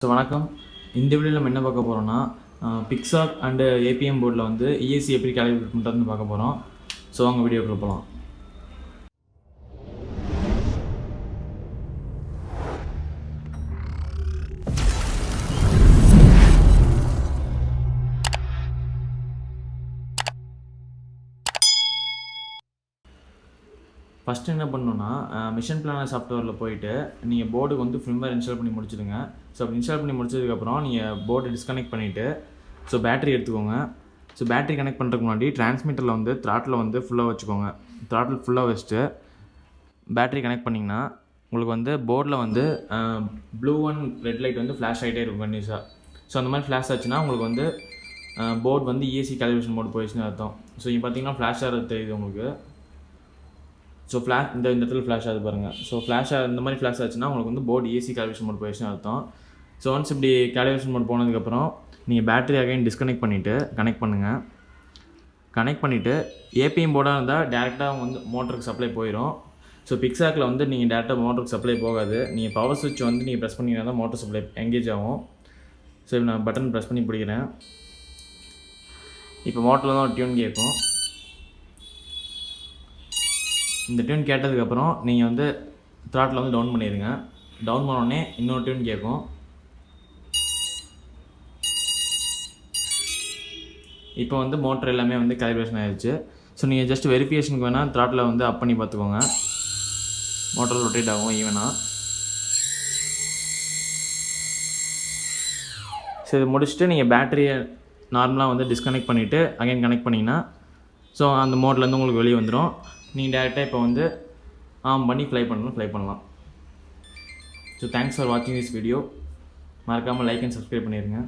வணக்கம். இந்த வீடியோவில் நம்ம என்ன பார்க்க போகிறோம்னா Pixhawk அண்ட் APM போர்டில் வந்து ESC எப்படி கேலிப்ரேட் பண்ணுறதுன்னு பார்க்க போகிறோம். ஸோ வாங்க வீடியோக்குள்ள போகலாம். ஃபஸ்ட்டு என்ன பண்ணணுன்னா மிஷன் பிளானர் சாஃப்ட்வேரில் போயிட்டு நீங்கள் போர்டுக்கு வந்து ஃபிர்ம்வேர் இன்ஸ்டால் பண்ணி முடிச்சிடுங்க. ஸோ அப்படி இன்ஸ்டால் பண்ணி முடிச்சதுக்கப்புறம் நீங்கள் போர்டு டிஸ்கனெக்ட் பண்ணிவிட்டு ஸோ பேட்டரி எடுத்துக்கோங்க. ஸோ பேட்டரி கனெக்ட் பண்ணுறதுக்கு முன்னாடி டிரான்ஸ்மிட்டரில் வந்து த்ராட்டில் வந்து ஃபுல்லாக வச்சுக்கோங்க. த்ராட்டில் ஃபுல்லாக வச்சுட்டு பேட்டரி கனெக்ட் பண்ணிங்கன்னா உங்களுக்கு வந்து போர்டில் வந்து ப்ளூ அண்ட் ரெட் லைட் வந்து ஃப்ளாஷ் ஆகிட்டே இருக்கும் கண்டிப்பாக. ஸோ அந்த மாதிரி ஃப்ளாஷ் ஆச்சுன்னா உங்களுக்கு வந்து போர்டு வந்து ESC கேலிப்ரேஷன் மோட் போயிடுச்சுன்னு அர்த்தம். ஸோ இங்கே பார்த்தீங்கன்னா ஃப்ளாஷ் ஆகிறது தெரியுது உங்களுக்கு. ஸோ இந்த இடத்துல ஃப்ளாஷ் ஆகுது பாருங்கள். ஸோ இந்த மாதிரி ஃப்ளாஷ் ஆச்சுன்னா உங்களுக்கு வந்து போர்டு ESC கேலிப்ரேஷன் மோட் போயிடுச்சுன்னு அர்த்தம். ஸோ ஒன்ஸ் இப்படி கேலிப்ரேஷன் மோட் போனதுக்கப்புறம் நீங்கள் பேட்டரி அகைன் டிஸ்கனெக்ட் பண்ணிவிட்டு கனெக்ட் பண்ணுங்கள். கனெக்ட் பண்ணிவிட்டு APM போர்டாக இருந்தால் டேரெக்டாக வந்து மோட்டருக்கு சப்ளை போயிடும். ஸோ Pixhawkல வந்து நீங்கள் டேரெக்டாக மோட்டருக்கு சப்ளை போகாது. நீங்கள் பவர் சுவிட்ச் வந்து நீங்கள் ப்ரெஸ் பண்ணிங்கன்னா தான் மோட்டர் சப்ளை எங்கேஜ் ஆகும். ஸோ இப்போ நான் பட்டன் ப்ரெஸ் பண்ணி பிடிக்கிறேன். இப்போ மோட்டரில் தான் ஒரு டியூன் கேட்கும். இந்த டியூன் கேட்டதுக்கப்புறம் நீங்கள் வந்து த்ராட்டில் வந்து டவுன் பண்ணிடுங்க. டவுன் பண்ணோடனே இன்னொரு டியூன் கேட்கும். இப்போ வந்து மோட்டர் எல்லாமே வந்து கேலிப்ரேஷன் ஆகிடுச்சு. ஸோ நீங்கள் ஜஸ்ட் வெரிஃபிகேஷனுக்கு வேணால் த்ராட்டில் வந்து அப் பண்ணி பார்த்துக்கோங்க. மோட்டர் ரொட்டேட் ஆகும் ஈவனாக. ஸோ இது முடிச்சுட்டு நீங்கள் பேட்டரியை நார்மலாக வந்து டிஸ்கனெக்ட் பண்ணிவிட்டு அகைன் கனெக்ட் பண்ணிங்கன்னா ஸோ அந்த மோட்லேருந்து உங்களுக்கு வெளியே வந்துடும். நீங்கள் டேரெக்டாக இப்போ வந்து ஆன் பண்ணி ஃப்ளை பண்ணலாம். ஸோ தேங்க்ஸ் ஃபார் வாட்சிங் திஸ் வீடியோ. மறக்காமல் லைக் அண்ட் சப்ஸ்கிரைப் பண்ணிடுங்க.